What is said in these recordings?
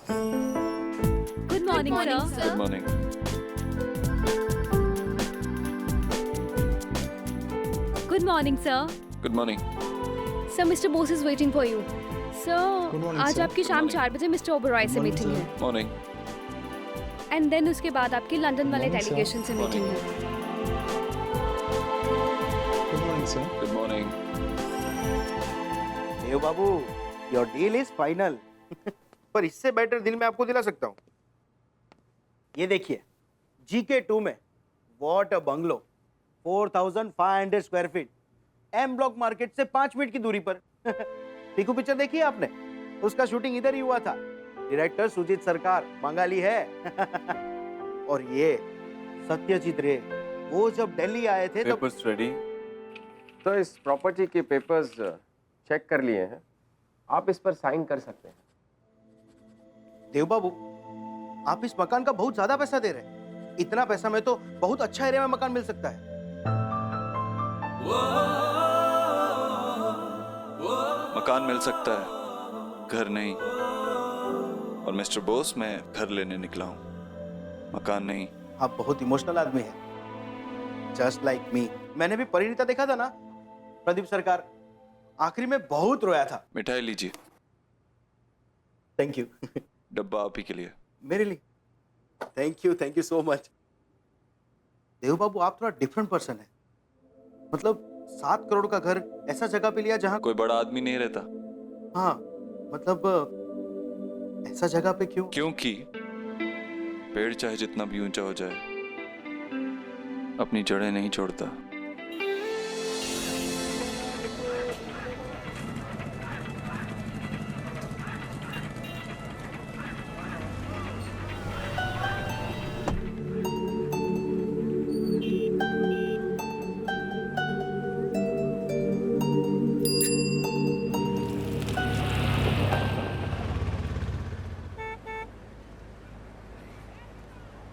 Good morning, sir. Good morning. Good morning, sir. Good morning. Sir, Mr. Bose is waiting for you. Sir, Good morning, आज sir. आपकी शाम morning. 4 बजे mister Oberoi से morning, meeting sir. है Morning. And then उसके बाद आपकी London वाले morning, sir. डेलीगेशन से Morning. मीटिंग है. Good morning, sir. Good morning. Dev Babu, your deal is final. पर इससे बेटर डील मैं आपको दिला सकता हूँ. ये देखिए, GK2 में what a bungalow, 4,500 square feet, M block market से 5 मिनट की दूरी पर. पीकू पिक्चर देखी है आपने? उसका शूटिंग इधर ही हुआ था. डायरेक्टर सुजीत सरकार बंगाली है. और ये सत्यजीत रे, वो जब दिल्ली आए थे तो Papers ready. तो इस प्रॉपर्टी के पेपर्स चेक कर लिए हैं, आप इस पर साइन कर सकते हैं. देव बाबू, आप इस मकान का बहुत ज्यादा पैसा दे रहे हैं. इतना पैसा में तो बहुत अच्छा एरिया में मकान मिल सकता है. मकान मिल सकता है, घर नहीं. और मिस्टर बोस, मैं घर लेने निकला हूँ, मकान नहीं. आप बहुत इमोशनल आदमी हैं. Just like me. मैंने भी परिणीता देखा था ना, प्रदीप सरकार. आखिरी में बहुत रोया था. मिठाई लीजिए, थैंक यू. डब्बा आप ही के लिए. मेरे लिए. Thank you so much. Dev बाबू, आप थोड़ा डिफरेंट पर्सन है. मतलब 7 करोड़ का घर ऐसा जगह पे लिया जहाँ, कोई बड़ा आदमी नहीं रहता. हाँ मतलब ऐसा जगह पे क्यों? क्योंकि पेड़ चाहे जितना भी ऊंचा हो जाए, अपनी जड़ें नहीं छोड़ता.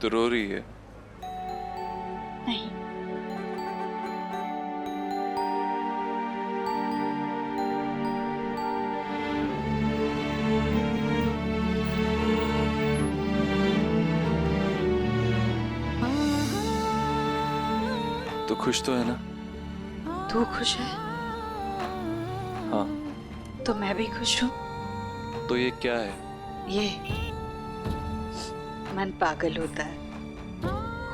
तो रो रही है. नहीं. तो खुश तो है ना? तू खुश है हाँ. तो मैं भी खुश हूँ. तो ये क्या है? ये मन पागल होता है,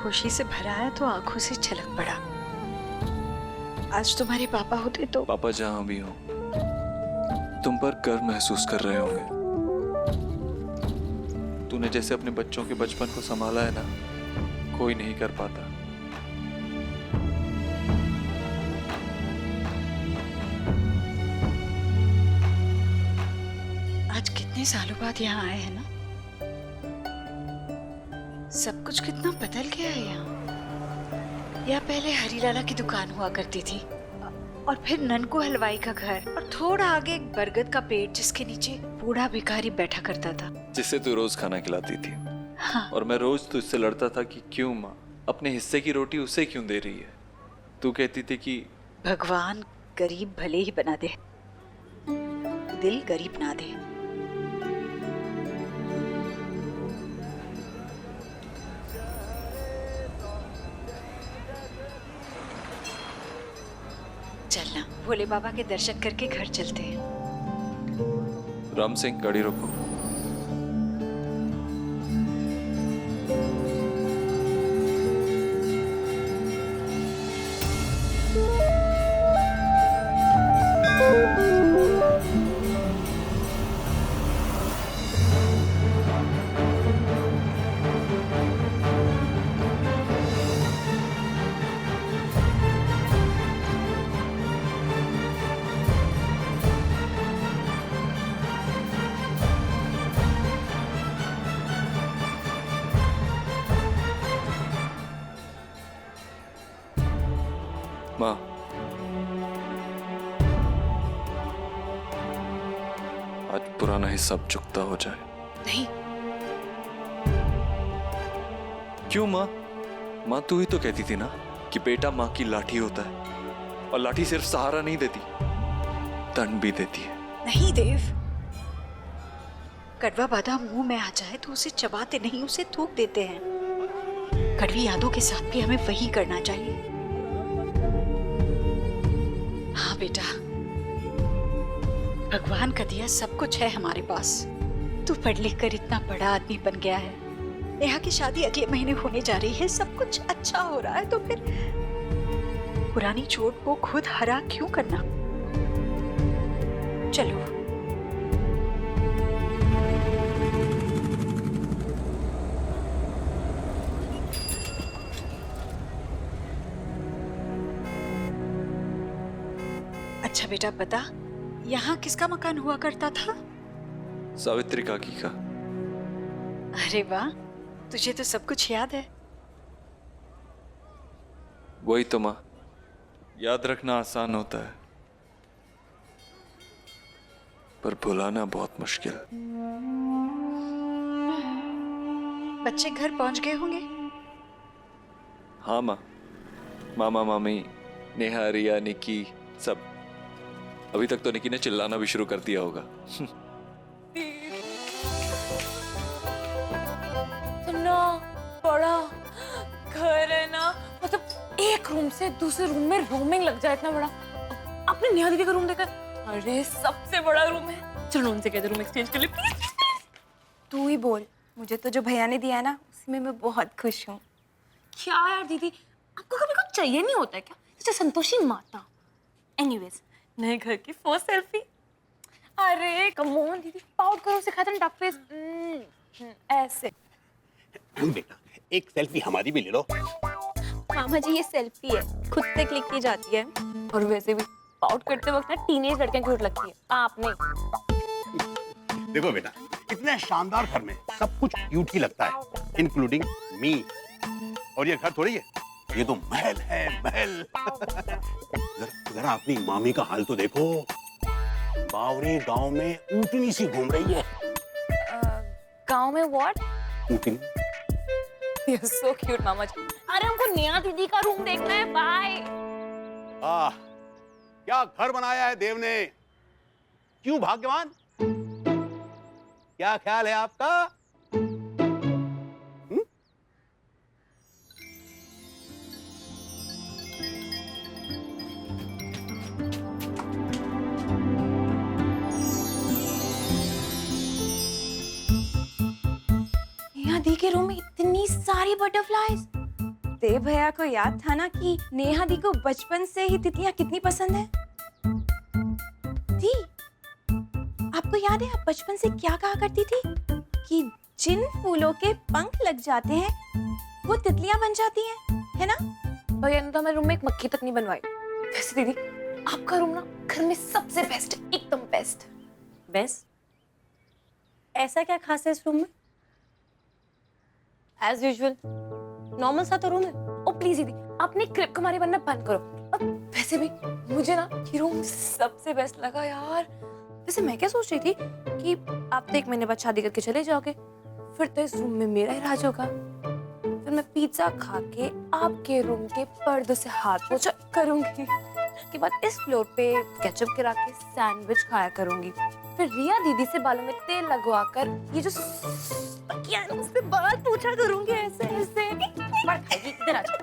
खुशी से भरा है तो आंखों से छलक पड़ा. आज तुम्हारे पापा होते तो पापा जहां भी हो, तुम पर गर्व महसूस कर रहे होंगे. तूने जैसे अपने बच्चों के बचपन को संभाला है ना, कोई नहीं कर पाता. आज कितने सालों बाद यहाँ आए हैं ना. सब कुछ कितना बदल गया है यहाँ. यहाँ पहले हरीलाला की दुकान हुआ करती थी, और फिर ननको हलवाई का घर, और थोड़ा आगे एक बरगद का पेड़ जिसके नीचे बूढ़ा भिखारी बैठा करता था. जिससे तू रोज खाना खिलाती थी. हाँ. और मैं रोज तुझसे लड़ता था कि क्यों माँ अपने हिस्से की रोटी उसे क्यों दे रही है. तू कहती थी कि भगवान गरीब भले ही बना दे, दिल गरीब ना दे. चलना, भोले बाबा के दर्शन करके घर चलते हैं. राम सिंह, गाड़ी रोको. माँ, आज पुराना हिसाब चुकता हो जाए. नहीं, क्यों माँ? माँ तू ही तो कहती थी ना कि बेटा माँ की लाठी होता है, और लाठी सिर्फ सहारा नहीं देती, दंड भी देती है. नहीं देव, कड़वा बादाम मुंह में आ जाए तो उसे चबाते नहीं, उसे थूक देते हैं। कड़वी यादों के साथ भी हमें वही करना चाहिए। हाँ बेटा, भगवान का दिया सब कुछ है हमारे पास। तू पढ़ लिख कर इतना बड़ा आदमी बन गया है। नेहा की शादी अगले महीने होने जा रही है, सब कुछ अच्छा हो रहा है, तो फिर पुरानी चोट को खुद हरा क्यों करना। चलो अच्छा बेटा, बता यहाँ किसका मकान हुआ करता था? सावित्री काकी का। अरे वाह, तुझे तो सब कुछ याद है। वही तो माँ, याद रखना आसान होता है पर भुलाना बहुत मुश्किल। बच्चे घर पहुंच गए होंगे? हाँ माँ, मामा मामी, नेहा, रिया, निकी सब। अभी तक तो निकी ने चिल्लाना भी शुरू कर दिया होगा। इतना बड़ा घर है ना, मतलब एक रूम से दूसरे रूम में रोमिंग लग जाए, इतना बड़ा। आपने नेहा दीदी का रूम देखा? अरे सबसे बड़ा रूम है। चलो उनसे कहते रूम एक्सचेंज कर ले प्लीज। तू ही बोल, मुझे तो जो भैया ने दिया है ना उसमें मैं बहुत खुश हूँ। क्या यार दीदी, आपको कभी कुछ चाहिए नहीं होता है क्या? जैसे संतोषी माता। एनीवेज, नए घर की फर्स्ट सेल्फी। अरे कम ऑन दीदी, पाउट करो, सिखाते हैं डक फेस ऐसे। बेटा एक सेल्फी हमारी भी ले लो। मामा जी ये सेल्फी है, खुद से क्लिक की जाती है। और वैसे भी पाउट करते वक्त ना टीनेज लड़कियां क्यूट लगती है, आप नहीं। देखो बेटा, इतने शानदार घर में सब कुछ क्यूट ही लगता है, इंक्लूडिंग मी। और ये घर थोड़ी है, ये तो महल है, महल। जरा अपनी मामी का हाल तो देखो, बावरी गांव में ऊँटनी सी घूम रही है। गांव में व्हाट? ऊँटनी। You're so cute मामा जी। अरे हमको नेहा दीदी का रूम देखना है, बाय। क्या घर बनाया है देव ने, क्यों भाग्यवान। क्या ख्याल है आपका? नेहा दी के रूम में इतनी सारी बटरफ्लाईज। देव भैया को याद था ना कि नेहा दी को बचपन से ही तितलियां कितनी पसंद है। दी, आपको याद है आप बचपन से क्या कहा करती थी कि जिन फूलों के पंख लग जाते हैं वो तितलियां बन जाती हैं, है ना? भैया ने तो हमारे रूम में एक मक्खी तक नहीं बनवाई। वैसे दीदी, आपका रूम ना घर में सबसे बेस्ट है, एकदम बेस्ट। बेस्ट? ऐसा क्या खास है इस रूम में? एज यूजुअल नॉर्मल सा तो रूम है। ओ प्लीज दीदी, आपने क्रिप कुमारी बनना बंद करो। अब वैसे भी मुझे ना ये रूम सबसे बेस्ट लगा यार। वैसे मैं क्या सोच रही थी कि आप तो 1 महीने बाद शादी करके चले जाओगे, फिर तो इस रूम में मेरा ही राज होगा। फिर मैं पिज्जा खा के आपके रूम के पर्दों से हाथ पोछा करूंगी, के बाद इस फ्लोर पे केचप गिरा के सैंडविच खाया करूंगी। फिर रिया दीदी से बालों में तेल लगवाकर ये जो तकिया है उससे बाल पूछा करूंगी ऐसे ऐसे। इधर आ जा।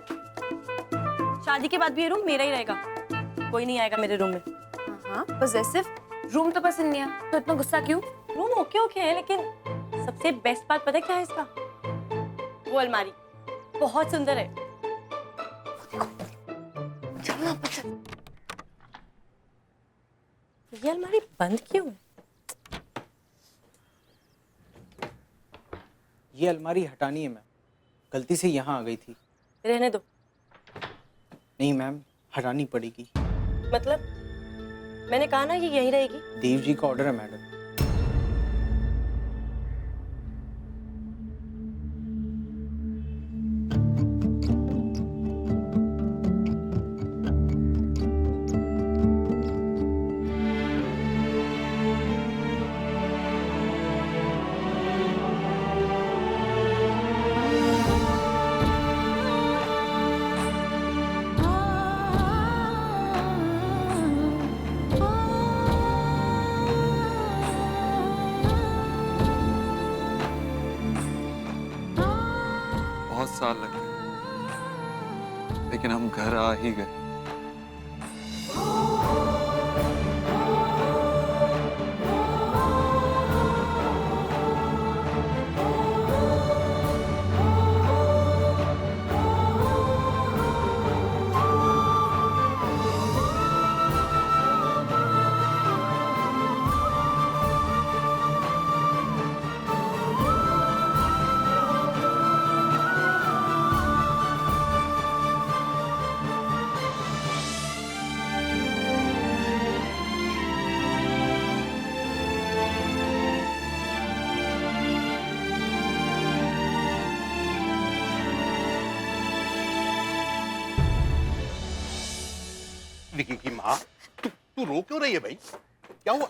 शादी के बाद भी ये रूम मेरा ही रहेगा, कोई नहीं आएगा मेरे रूम में। हाँ, पॉसेसिव। रूम तो पसंद नहीं है तो इतना गुस्सा क्यों? रूम ओके ओके है, लेकिन सबसे बेस्ट बात पता है क्या है इसका? वो अलमारी बहुत सुंदर है। चलना पसंद। ये अलमारी बंद क्यों है? ये अलमारी हटानी है मैम, गलती से यहाँ आ गई थी। रहने दो। नहीं मैम, हटानी पड़ेगी। मतलब मैंने कहा ना कि यहीं रहेगी। देव जी का ऑर्डर है मैडम। साल लग गए, लेकिन हम घर आ ही गए। विकी की माँ, तू रो क्यों रही है भाई? क्या हुआ?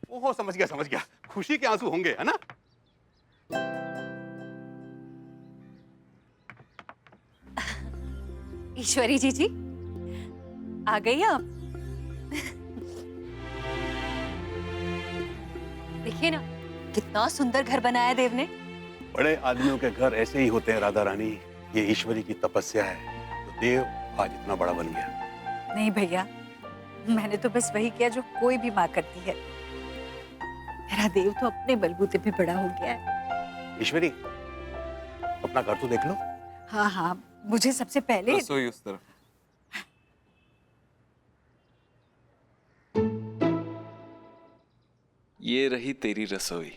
ओहो, समझ गया। खुशी के आंसू होंगे, है ना? ईश्वरी जी आ गई आप? देखिए ना कितना सुंदर घर बनाया देव ने। बड़े आदमियों के घर ऐसे ही होते हैं राधा रानी। ये ईश्वरी की तपस्या है तो देव आज इतना बड़ा बन गया। नहीं भैया, मैंने तो बस वही किया जो कोई भी माँ करती है। मेरा देव तो अपने बलबूते पे बड़ा हो गया है। ईश्वरी, अपना घर तो देख लो। हाँ हाँ, मुझे सबसे पहले रसोई उस तरफ। ये रही तेरी रसोई।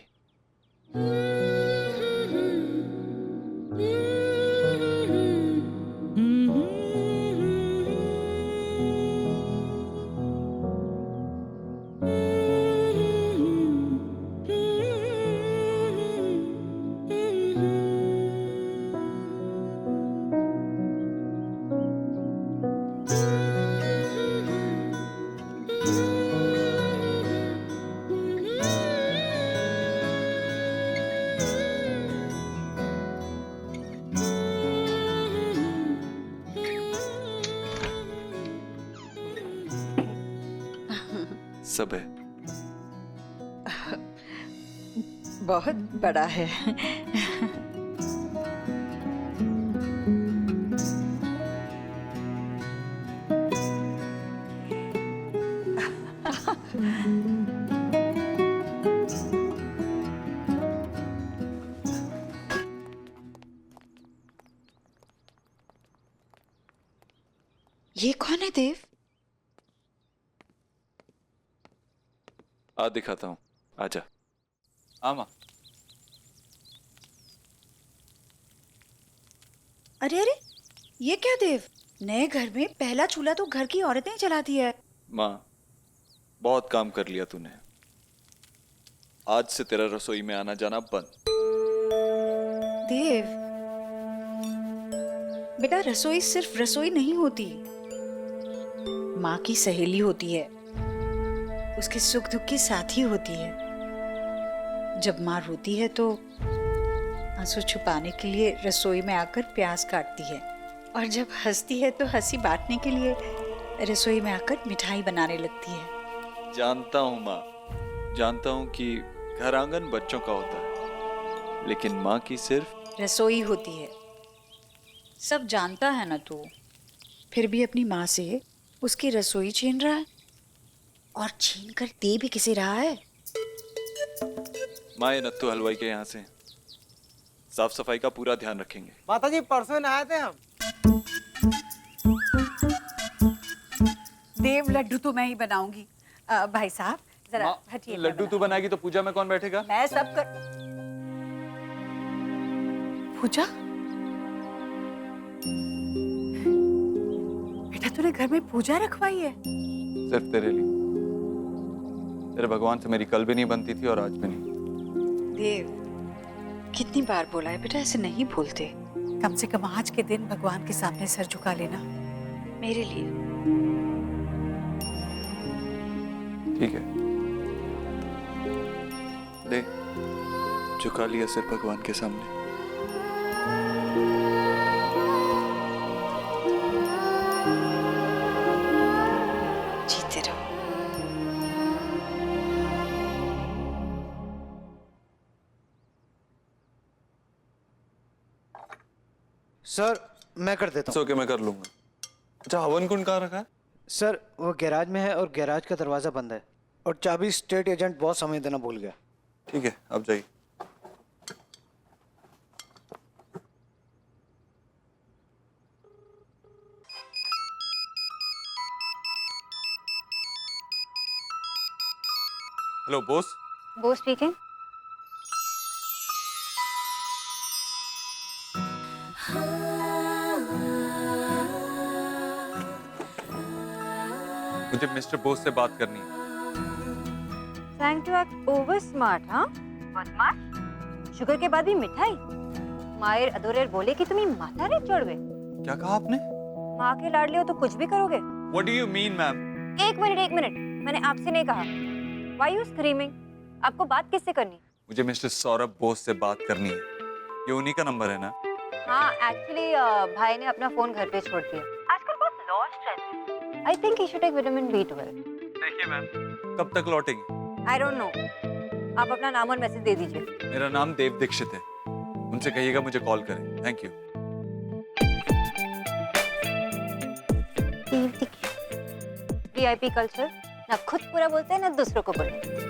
सब है। बहुत बड़ा है। ये कौन है देव? आ दिखाता हूँ, आजा। आमा। अरे अरे, ये क्या देव? नए घर में पहला चूल्हा तो घर की औरतें ही चलाती है। माँ, बहुत काम कर लिया तूने। आज से तेरा रसोई में आना जाना बंद। देव, बेटा रसोई सिर्फ रसोई नहीं होती, माँ की सहेली होती है, उसके सुख दुख की साथी होती है। जब माँ रोती है तो आंसू छुपाने के लिए रसोई में आकर प्यास काटती है, और जब हंसती है तो हंसी बांटने के लिए रसोई में आकर मिठाई बनाने लगती है। जानता हूँ माँ, जानता हूँ कि घर आंगन बच्चों का होता है, लेकिन माँ की सिर्फ रसोई होती है। सब जानता है ना तू, फिर भी अपनी माँ से उसकी रसोई छीन रहा है, और छीन कर दे भी किसे रहा है? माँ, ये नत्थु हलवाई के यहाँ से साफ सफाई का पूरा ध्यान रखेंगे। माता जी, परसों नहाए थे हम। देव, लड्डू तो मैं ही बनाऊंगी। भाई साहब जरा माँ, हटिए। लड्डू तू बनाएगी तो पूजा में कौन बैठेगा? मैं सब कर। पूजा? बेटा तूने घर में पूजा रखवाई है? सिर्फ तेरे लिए। तेरे भगवान से मेरी कल भी नहीं बनती थी और आज भी नहीं। देव, कितनी बार बोला है बेटा, ऐसे नहीं बोलते। कम से कम आज के दिन भगवान के सामने सर झुका लेना मेरे लिए। ठीक है, ले, झुका लिया सिर भगवान के सामने। जीते रहो। सर मैं कर देता हूँ। ओके मैं कर लूंगा। अच्छा हवन कुंड कहाँ रखा है? सर वो गैराज में है और गैराज का दरवाज़ा बंद है और चाबी स्टेट एजेंट बहुत समय देना भूल गया। ठीक है आप जाइए। Hello boss. बोस स्पीकिंग। मुझे मिस्टर बोस से बात करनी है। Trying to act over smart, हाँ? What smart? शुगर के बाद भी मिठाई? मायर अधूरेर बोले कि तुम्ही म्हातारे चढ़वे। क्या कहा आपने? माँ के लाडले हो तो कुछ भी करोगे। What do you mean, ma'am? एक मिनट, मैंने आपसे नहीं कहा। Why you screaming? आपको बात किससे करनी? मुझे मिस्टर सौरभ बोस से बात करनी है। ये उन्हीं का नंबर है ना? हाँ, एक्चुअली भाई ने अपना फोन घर पे छोड़ दिया। आजकल बहुत लॉस्ट रहते हैं। I think he should take vitamin B12. देखिए मैम, कब तक लौटेंगे? I don't know. आप अपना नाम और मैसेज दे दीजिए। मेरा नाम देव दीक्षित है। उनसे कहिएगा मुझे कॉल करें। Thank you. VIP कल्चर, ना खुद पूरा बोलते हैं ना दूसरों को बोलते हैं।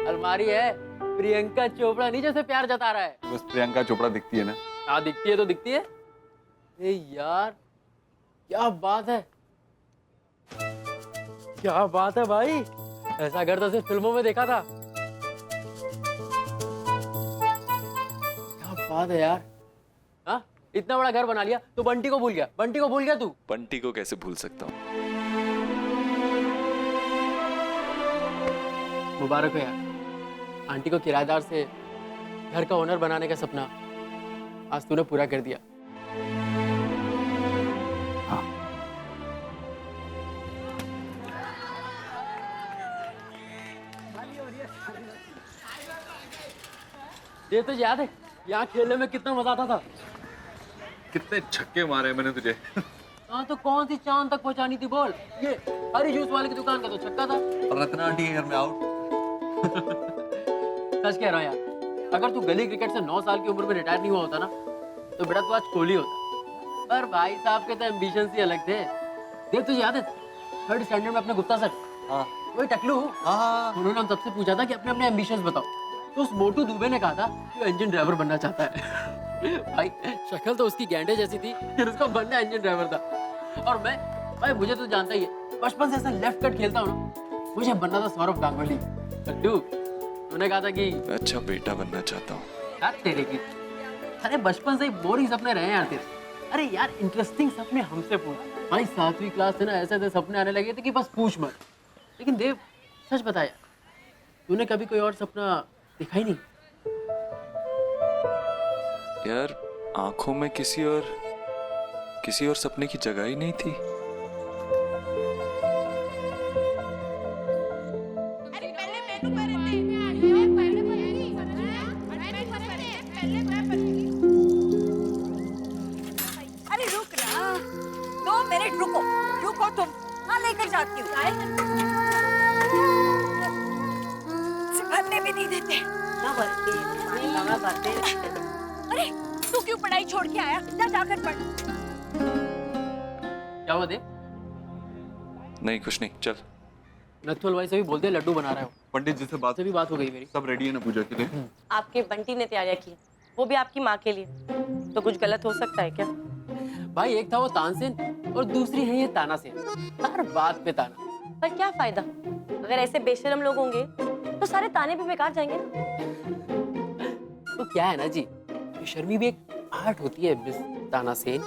अलमारी है, प्रियंका चोपड़ा नहीं जैसे प्यार जता रहा है। बस प्रियंका चोपड़ा दिखती है ना? हाँ दिखती है तो दिखती है। ए यार क्या बात है, क्या बात है भाई, ऐसा घर तो सिर्फ फिल्मों में देखा था। क्या बात है यार, हाँ इतना बड़ा घर बना लिया तो बंटी को भूल गया, बंटी को भूल गया तू। बंटी को कैसे भूल सकता हूँ? मुबारक हो यार, आंटी को किराएदार से घर का ओनर बनाने का सपना आज तूने पूरा कर दिया। हाँ। ये तो याद है यहाँ खेलने में कितना मजा आता था। कितने छक्के मारे मैंने तुझे। हाँ तो कौन सी चांद तक पहुंचानी थी बोल। ये हरी जूस वाले की दुकान का तो छक्का था। और रत्ना आंटी के घर में आउट। सच कह रहा हूँ यार, अगर तू गली क्रिकेट से 9 साल की उम्र में रिटायर नहीं हुआ होता ना तो बेटा तू आज कोहली होता। पर भाई साहब के तो एम्बिशन ही अलग थे। देख तुझे याद है 3rd स्टैंडर्ड में अपने गुप्ता सर, हाँ वही टकलू, हाँ, उन्होंने हम सबसे पूछा था कि अपने अपने एम्बिशंस बताओ, तो उस मोटू दुबे ने कहा था कि वो इंजन ड्राइवर बनना चाहता है। भाई शक्ल तो उसकी गैंडे जैसी थी फिर उसका बनना इंजन ड्राइवर था। और मैं, भाई मुझे तो जानता ही है, बचपन से ऐसा लेफ्ट कट खेलता हूँ ना, मुझे बनना था सौरभ गांगुली। लड्डू तूने कहा था कि अच्छा बेटा बनना चाहता हूँ। यार तेरे की, अरे बचपन से ही बोरिंग सपने रहे यार तेरे। अरे यार इंटरेस्टिंग सपने हमसे पूछ। भाई 7वीं क्लास से ना ऐसे ऐसे सपने आने लगे थे कि बस पूछ मत। लेकिन देव सच बता यार, तूने कभी कोई और सपना देखा ही नहीं? यार आंखों में किसी और सपने की जगह ही नहीं थी। अरे रुक ना, 2 मिनट रुको तुम। हाँ लेकर जाती हूँ। भरने भी नहीं देते। अरे तू क्यों पढ़ाई छोड़ के आया? जाकर पढ़। क्या हुआ देव? नहीं कुछ नहीं, चल। नथुल भाई से भी बोलते लड्डू बना रहे हो। पंडित जी से से भी बात हो गई मेरी। सब रेडी है ना पूजा के लिए? आपके बंटी ने तैयारियां की, वो भी आपकी माँ के लिए, तो कुछ गलत हो सकता है क्या? भाई एक था वो तानसेन और दूसरी है ये तानासेन, हर बात पे ताना। पर क्या फायदा, अगर ऐसे बेशरम लोग होंगे तो सारे ताने भी बेकार जाएंगे ना। तो क्या है ना जी, शर्मी भी एक आर्ट होती है मिस तानासेन।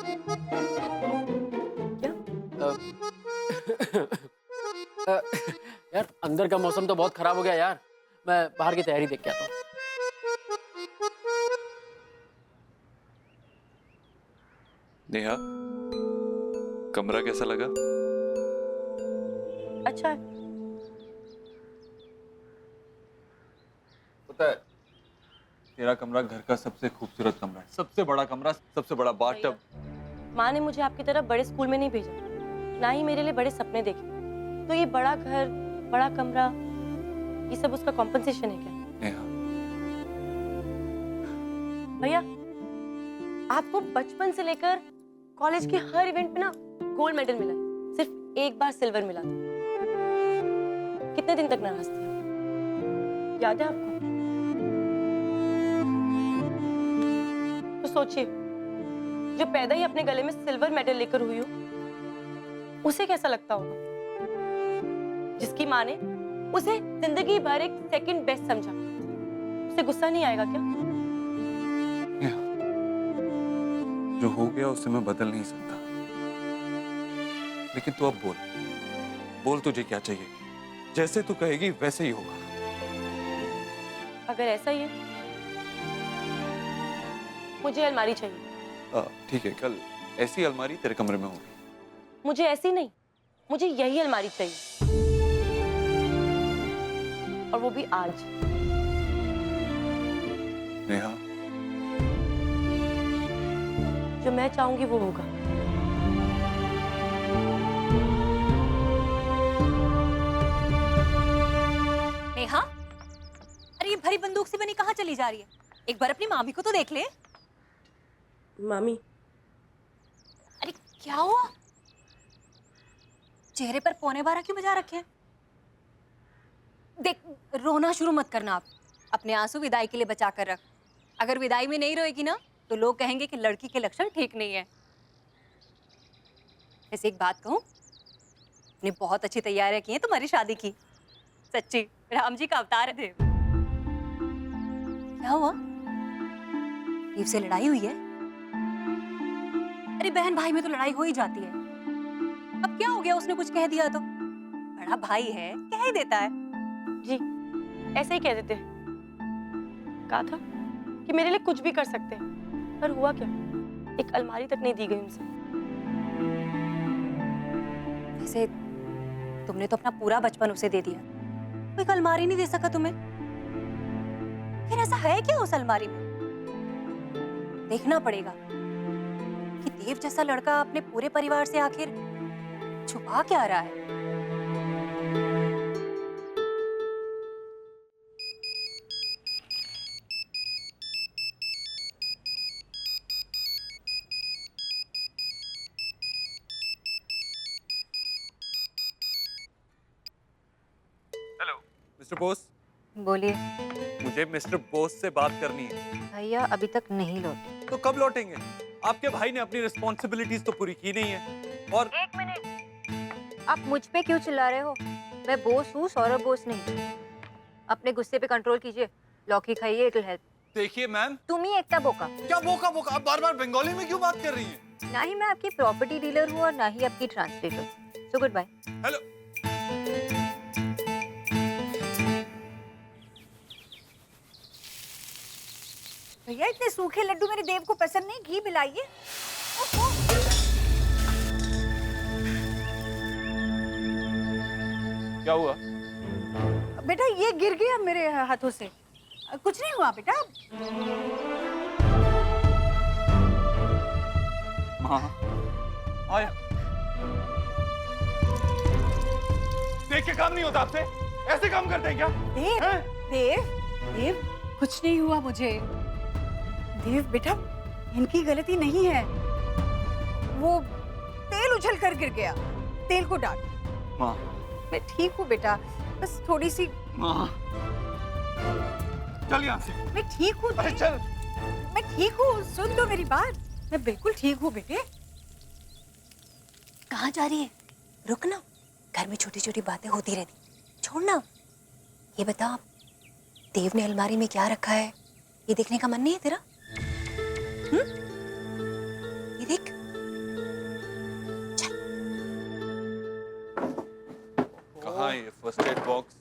क्या? यार अंदर का मौसम तो बहुत खराब हो गया यार, मैं बाहर की तैयारी देख के आता हूँ। नेहा कमरा कैसा लगा? अच्छा है। पता है तेरा कमरा घर का सबसे खूबसूरत कमरा है, सबसे बड़ा कमरा, सबसे बड़ा बाथटब। माँ ने मुझे आपकी तरह बड़े स्कूल में नहीं भेजा, ना ही मेरे लिए बड़े सपने देखे। तो ये बड़ा घर, बड़ा कमरा, ये सब उसका कॉम्पनसेशन है क्या? नेहा, भैया, आपको बचपन से लेकर कॉलेज के हर इवेंट पे ना गोल्ड मेडल मिला है, सिर्फ एक बार सिल्वर मिला था। कितने दिन तक नाराज थे? याद है आपको? तो सोचिए, जो पैदा ही अपने गले में सिल्वर मेडल लेकर हुई हो, उसे कैसा लगता होगा? जिसकी माँ ने उसे जिंदगी भर एक सेकंड बेस्ट समझा, उसे गुस्सा नहीं आएगा क्या? जो हो गया उसे मैं बदल नहीं सकता, लेकिन तू अब बोल, बोल तुझे क्या चाहिए? जैसे तू कहेगी वैसे ही होगा। अगर ऐसा ही है, मुझे अलमारी चाहिए। ठीक है, कल ऐसी अलमारी तेरे कमरे में होगी। मुझे ऐसी नहीं, मुझे यही अलमारी चाहिए, और वो भी आज। नेहा, जो मैं चाहूंगी वो होगा। नेहा, अरे ये भरी बंदूक से बनी कहाँ चली जा रही है? एक बार अपनी मामी को तो देख ले। मामी, अरे क्या हुआ? चेहरे पर पौने 12 क्यों बजा रखे हैं? देख, रोना शुरू मत करना आप। अपने आंसू विदाई के लिए बचा कर रख। अगर विदाई में नहीं रोएगी ना तो लोग कहेंगे कि लड़की के लक्षण ठीक नहीं है। ऐसे एक बात कहूं, ने बहुत अच्छी तैयारियां की हैं तुम्हारी शादी की। सच्ची राम जी का अवतार है देव। क्या हुआ? देव से लड़ाई हुई है? अरे बहन भाई में तो लड़ाई हो ही जाती है। अब क्या हो गया, उसने कुछ कह दिया तो? बड़ा भाई है, कह ही देता है। जी ऐसे ही कह देते हैं। कहा था कि मेरे लिए कुछ भी कर सकते हैं, पर हुआ क्या? एक अलमारी तक नहीं दी गई उनसे। वैसे तुमने तो अपना पूरा बचपन उसे दे दिया, कोई अलमारी नहीं दे सका तुम्हें? फिर ऐसा है क्या उस अलमारी में? देखना पड़ेगा कि देव जैसा लड़का अपने पूरे परिवार से आखिर छुपा क्या रहा है। Hello mister Bose. बोलिए। मुझे मिस्टर बोस से बात करनी है। भैया अभी तक नहीं लौटे। तो कब लौटेंगे? आपके भाई ने अपनी रिस्पॉन्सिबिलिटीज तो पूरी की नहीं है। और एक मिनट, आप मुझ पे क्यों चिल्ला रहे हो? मैं बोस हूँ, सौरभ बोस नहीं। अपने गुस्से पे कंट्रोल कीजिए। लौकी खाइए, इट विल हेल्प। देखिए मैम, तुम ही एकता बोका। क्या बोका बोका? आप बार बार बंगाली में क्यों बात कर रही हैं? ना ही मैं आपकी प्रॉपर्टी डीलर हूँ और ना ही आपकी translator. So good bye. Hello. भैया इतने सूखे लड्डू मेरे देव को पसंद नहीं, घी मिलाइए। क्या हुआ? बेटा ये गिर गया मेरे हाथों से। कुछ नहीं हुआ बेटा। हाँ आया। देख के काम नहीं होता आपसे? ऐसे काम करते हैं क्या? देव, देव, देव, कुछ नहीं हुआ मुझे। देव बेटा, इनकी गलती नहीं है। वो तेल उछल कर गिर गया। तेल को डाल। माँ, मैं ठीक हूँ बेटा, बस थोड़ी सी। माँ, चल यहाँ से। मैं ठीक हूँ। अरे चल। मैं ठीक हूँ, सुन लो मेरी बात। मैं बिल्कुल ठीक हूँ बेटे। कहाँ जा रही है? रुक ना, घर में छोटी छोटी बातें होती रहती, छोड़ना। ये बता, देव ने अलमारी में क्या रखा है, ये देखने का मन नहीं है तेरा? ये देख। चल। कहाँ है ये फर्स्ट एड बॉक्स?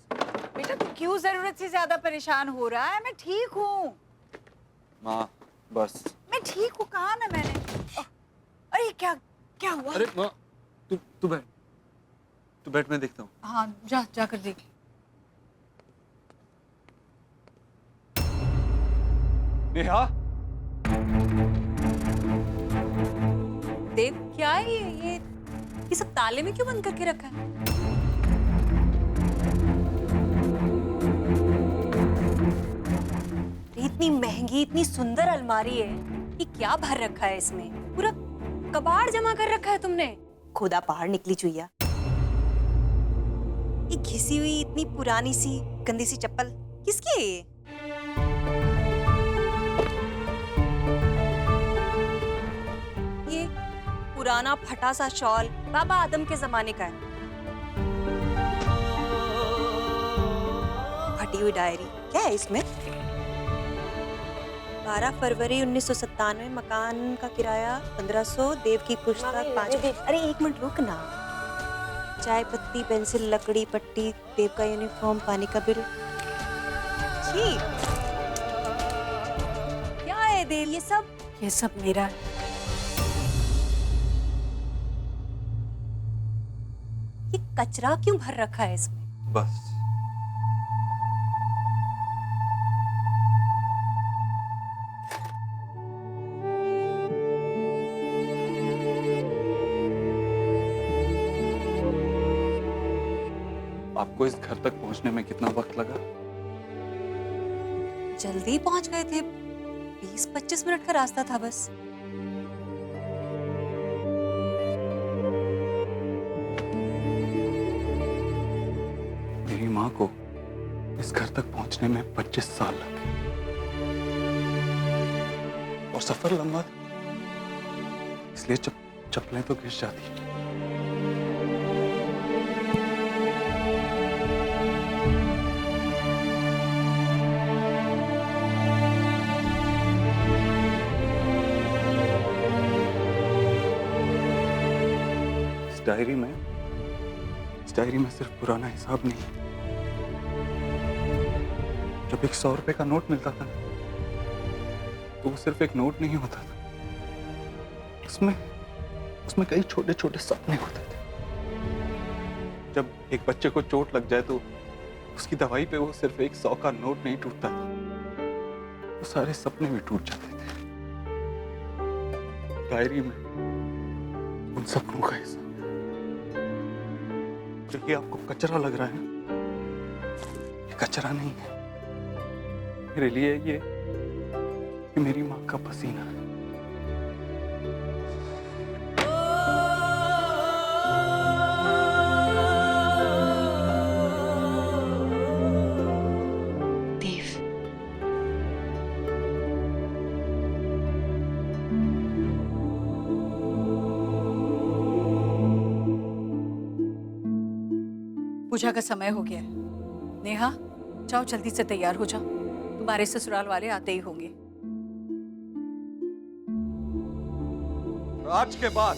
बेटा तू क्यों जरूरत से ज्यादा परेशान हो रहा है? मैं ठीक हूँ। माँ बस। मैं ठीक हूँ, कहा ना मैंने। अरे क्या क्या हुआ? अरे माँ, तू बैठ, तू बैठ, मैं देखता हूँ। हाँ जाकर देख। नेहा। देव क्या है ये सब ताले में क्यों बंद करके रखा है? इतनी महंगी, इतनी सुंदर अलमारी है, ये क्या भर रखा है इसमें? पूरा कबाड़ जमा कर रखा है तुमने। खुदा पहाड़ निकली चुईया। ये घिसी हुई इतनी पुरानी सी गंदी सी चप्पल किसकी है ये? ये पुराना फटा सा शॉल बाबा आदम के जमाने का है। फटी हुई डायरी, क्या है इसमें? 12 फरवरी 1997, मकान का किराया 1500, देव की पुस्तक 5। अरे एक मिनट रुक ना। चाय पत्ती, पेंसिल, लकड़ी, पट्टी, देव का यूनिफॉर्म, पानी का बिल। छी, क्या है देव? ये सब मेरा है। ये कचरा क्यों भर रखा है इसमें? बस आपको इस घर तक पहुंचने में कितना वक्त लगा? जल्दी पहुंच गए थे, 20-25 मिनट का रास्ता था बस। मेरी माँ को इस घर तक पहुंचने में 25 साल लगे और सफर लंबा था, इसलिए चप्पलें तो घिस जाती। इस डायरी में सिर्फ पुराना हिसाब नहीं, जब एक 100 रुपए का नोट मिलता था तो वो सिर्फ एक नोट नहीं होता था, उसमें कई छोटे छोटे सपने होते थे। जब एक बच्चे को चोट लग जाए तो उसकी दवाई पे वो सिर्फ एक 100 का नोट नहीं टूटता था, वो सारे सपने भी टूट जाते थे। डायरी में उन सपनों का हिस्सा जो ये आपको कचरा लग रहा है ना, ये कचरा नहीं है। मेरे लिए ये मेरी माँ का पसीना है। देव, पूजा का समय हो गया है। नेहा, जाओ जल्दी से तैयार हो जाओ, तुम्हारे ससुराल वाले आते ही होंगे। आज के बाद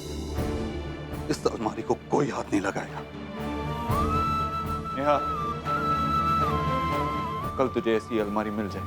इस अलमारी को कोई हाथ नहीं लगाएगा। नेहा, कल तुझे ऐसी अलमारी मिल जाए